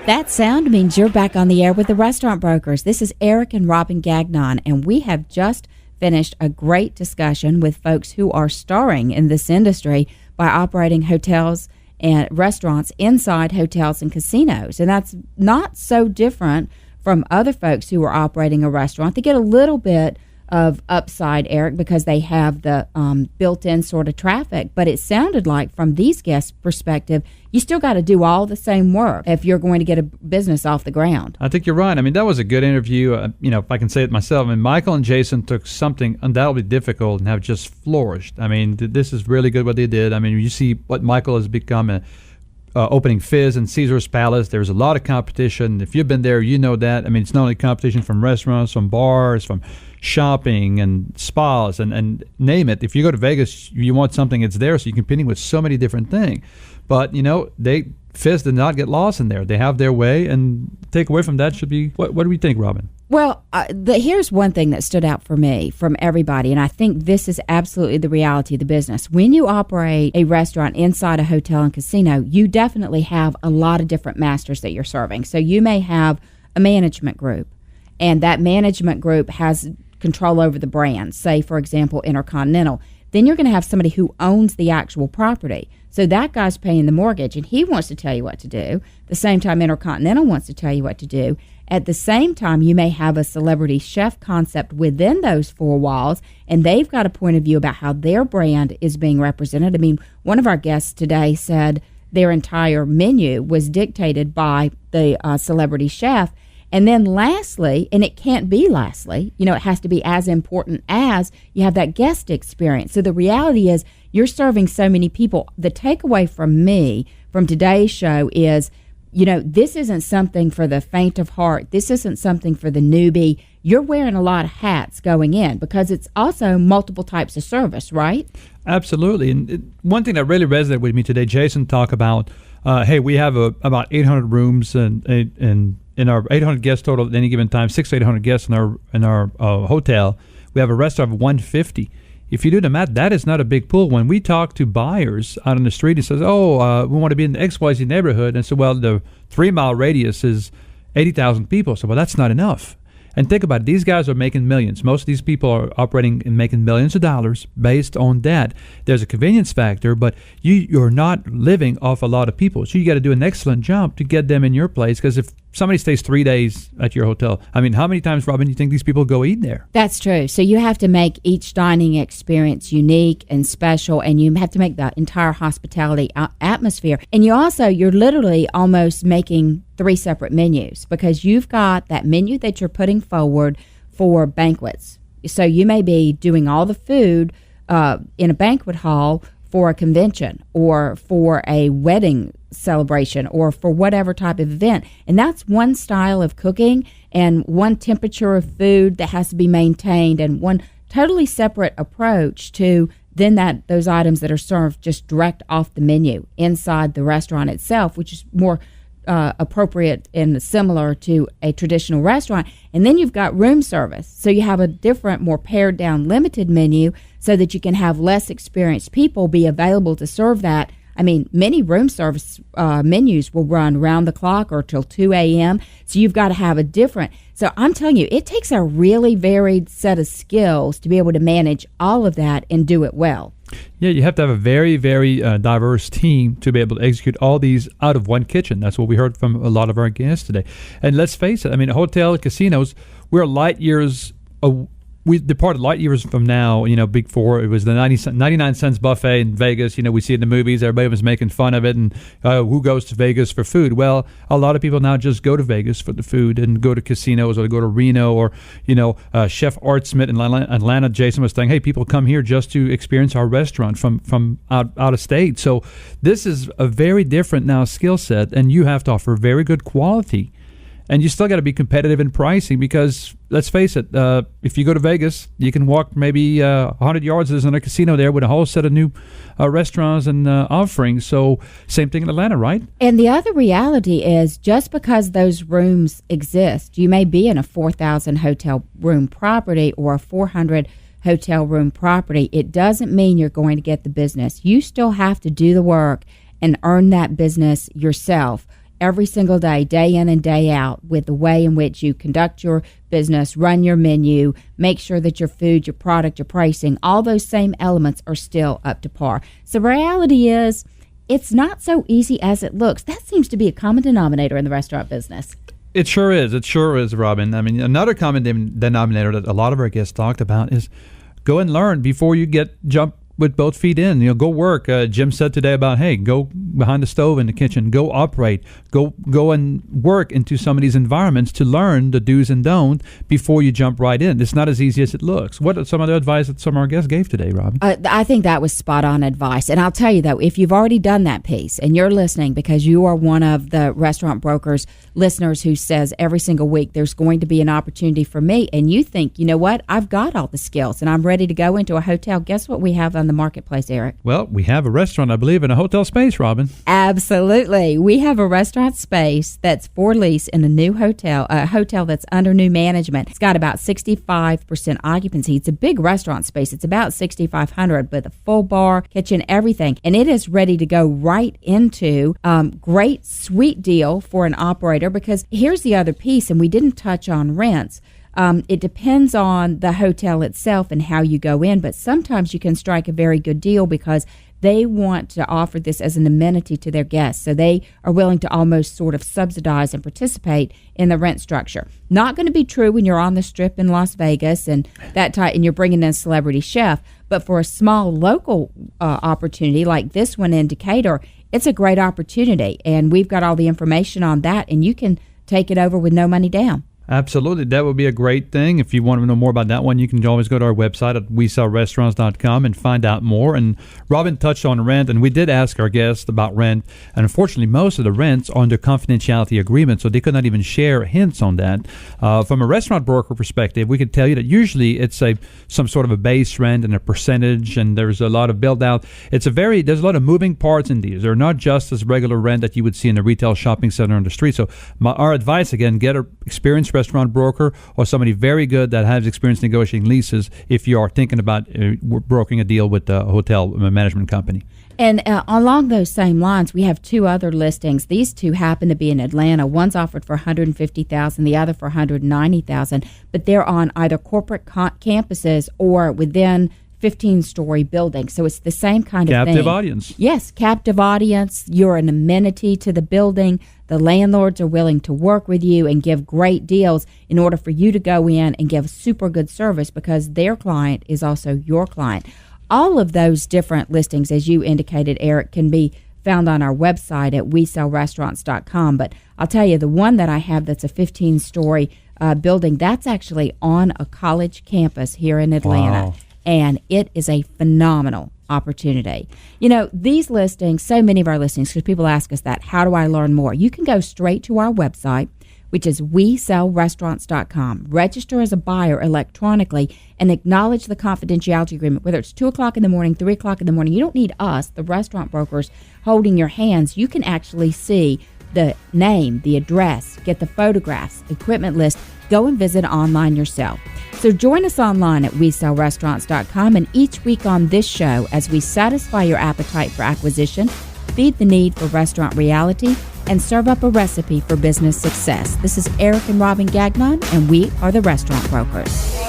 That sound means you're back on the air with the Restaurant Brokers. This is Eric and Robin Gagnon, and we have just finished a great discussion with folks who are starring in this industry by operating hotels and restaurants inside hotels and casinos. And that's not so different from other folks who are operating a restaurant. They get a little bit of upside, Eric, because they have the built-in sort of traffic. But it sounded like from these guests' perspective, you still got to do all the same work if you're going to get a business off the ground. I think you're right. I mean, that was a good interview. If I can say it myself, I mean, Michael and Jason took something undoubtedly difficult and have just flourished. I mean, this is really good what they did. I mean, you see what Michael has become opening FIZZ and Caesar's Palace. There's a lot of competition. If you've been there, you know that. I mean, it's not only competition from restaurants, from bars, from shopping and spas and name it. If you go to Vegas, you want something, it's there. So you're competing with so many different things. But, FIZZ did not get lost in there. They have their way, and take away from that should be, what do we think, Robin? Well, here's one thing that stood out for me from everybody, and I think this is absolutely the reality of the business. When you operate a restaurant inside a hotel and casino, you definitely have a lot of different masters that you're serving. So you may have a management group, and that management group has control over the brand, say, for example, Intercontinental. Then you're going to have somebody who owns the actual property. So that guy's paying the mortgage, and he wants to tell you what to do. The same time Intercontinental wants to tell you what to do. At the same time, you may have a celebrity chef concept within those four walls, and they've got a point of view about how their brand is being represented. I mean, one of our guests today said their entire menu was dictated by the celebrity chef. And then lastly, and it can't be lastly, it has to be as important as you have that guest experience. So the reality is you're serving so many people. The takeaway from me from today's show is, this isn't something for the faint of heart. This isn't something for the newbie. You're wearing a lot of hats going in because it's also multiple types of service, right? Absolutely. And one thing that really resonated with me today, Jason talked about, hey, we have about 800 rooms and in our 800 guests total at any given time, 600 to 800 guests in our hotel. We have a restaurant of 150. If you do the math, that is not a big pool. When we talk to buyers out on the street, it says, we want to be in the XYZ neighborhood. And so, the 3-mile radius is 80,000 people. So, that's not enough. And think about it. These guys are making millions. Most of these people are operating and making millions of dollars based on that. There's a convenience factor, but you're not living off a lot of people. So you got to do an excellent job to get them in your place, because if somebody stays 3 days at your hotel, I mean, how many times, Robin, do you think these people go eat there? That's true. So you have to make each dining experience unique and special, and you have to make the entire hospitality atmosphere. And you're literally almost making 3 separate menus, because you've got that menu that you're putting forward for banquets. So you may be doing all the food in a banquet hall for a convention or for a wedding celebration or for whatever type of event. And that's one style of cooking and one temperature of food that has to be maintained, and one totally separate approach to then those items that are served just direct off the menu inside the restaurant itself, which is more appropriate and similar to a traditional restaurant. And then you've got room service. So you have a different, more pared down, limited menu so that you can have less experienced people be available to serve that. I mean, many room service menus will run round the clock or till 2 a.m. So you've got to have a different. So I'm telling you, it takes a really varied set of skills to be able to manage all of that and do it well. Yeah, you have to have a very, very diverse team to be able to execute all these out of one kitchen. That's what we heard from a lot of our guests today. And let's face it, I mean, hotel casinos, we're light years. We departed light years from now. Big Four. It was the 99 cents buffet in Vegas. We see it in the movies. Everybody was making fun of it. And who goes to Vegas for food? Well, a lot of people now just go to Vegas for the food and go to casinos or go to Reno or Chef Art Smith in Atlanta. Jason was saying, hey, people come here just to experience our restaurant from out of state. So this is a very different now skill set, and you have to offer very good quality. And you still got to be competitive in pricing, because let's face it, if you go to Vegas, you can walk maybe 100 yards. There's another casino there with a whole set of new restaurants and offerings. So same thing in Atlanta, right? And the other reality is, just because those rooms exist, you may be in a 4,000 hotel room property or a 400 hotel room property. It doesn't mean you're going to get the business. You still have to do the work and earn that business yourself every single day, day in and day out, with the way in which you conduct your business, run your menu, make sure that your food, your product, your pricing, all those same elements are still up to par. So the reality is, it's not so easy as it looks. That seems to be a common denominator in the restaurant business. It sure is. It sure is, Robin. I mean, another common denominator that a lot of our guests talked about is go and learn before you jump with both feet in. Go work. Jim said today about, hey, go behind the stove in the kitchen, go operate, go and work into some of these environments to learn the do's and don'ts before you jump right in. It's not as easy as it looks. What are some of the advice that some of our guests gave today, Robin? I think that was spot on advice. And I'll tell you though, if you've already done that piece and you're listening because you are one of the Restaurant Brokers listeners who says every single week there's going to be an opportunity for me, and you think, you know what, I've got all the skills and I'm ready to go into a hotel, guess what we have on the marketplace, Eric? Well, we have a restaurant, I believe, in a hotel space, Robin. Absolutely. We have a restaurant space that's for lease in a new hotel, a hotel that's under new management. It's got about 65% occupancy. It's a big restaurant space. It's about 6,500, but a full bar, kitchen, everything. And it is ready to go right into great, sweet deal for an operator, because here's the other piece, and we didn't touch on rents. It depends on the hotel itself and how you go in, but sometimes you can strike a very good deal because they want to offer this as an amenity to their guests. So they are willing to almost sort of subsidize and participate in the rent structure. Not going to be true when you're on the Strip in Las Vegas and that type, and you're bringing in a celebrity chef. But for a small local opportunity like this one in Decatur, it's a great opportunity. And we've got all the information on that, and you can take it over with no money down. Absolutely. That would be a great thing. If you want to know more about that one, you can always go to our website at WeSellRestaurants.com and find out more. And Robin touched on rent, and we did ask our guests about rent. And unfortunately, most of the rents are under confidentiality agreements, so they could not even share hints on that. From a restaurant broker perspective, we could tell you that usually it's some sort of a base rent and a percentage, and there's a lot of build out. There's a lot of moving parts in these. They're not just as regular rent that you would see in a retail shopping center on the street. So our advice, again, get an experienced restaurant broker or somebody very good that has experience negotiating leases if you are thinking about brokering a deal with a hotel management company. And along those same lines, we have two other listings. These two happen to be in Atlanta. One's offered for $150,000, the other for $190,000. But they're on either corporate campuses or within 15-story buildings. So it's the same kind of thing. Captive audience. Yes, captive audience. You're an amenity to the building. The landlords are willing to work with you and give great deals in order for you to go in and give super good service because their client is also your client. All of those different listings, as you indicated, Eric, can be found on our website at WeSellRestaurants.com. But I'll tell you, the one that I have that's a 15-story building, that's actually on a college campus here in Atlanta. Wow. And it is a phenomenal opportunity. You know, these listings, so many of our listings, because people ask us that, how do I learn more? You can go straight to our website, which is WeSellRestaurants.com. Register as a buyer electronically and acknowledge the confidentiality agreement, whether it's 2 o'clock in the morning, 3 o'clock in the morning. You don't need us, the restaurant brokers, holding your hands. You can actually see the name, the address, get the photographs, equipment list. Go and visit online yourself. So join us online at WeSellRestaurants.com, and each week on this show, as we satisfy your appetite for acquisition, feed the need for restaurant reality, and serve up a recipe for business success. This is Eric and Robin Gagnon, and we are the Restaurant Brokers.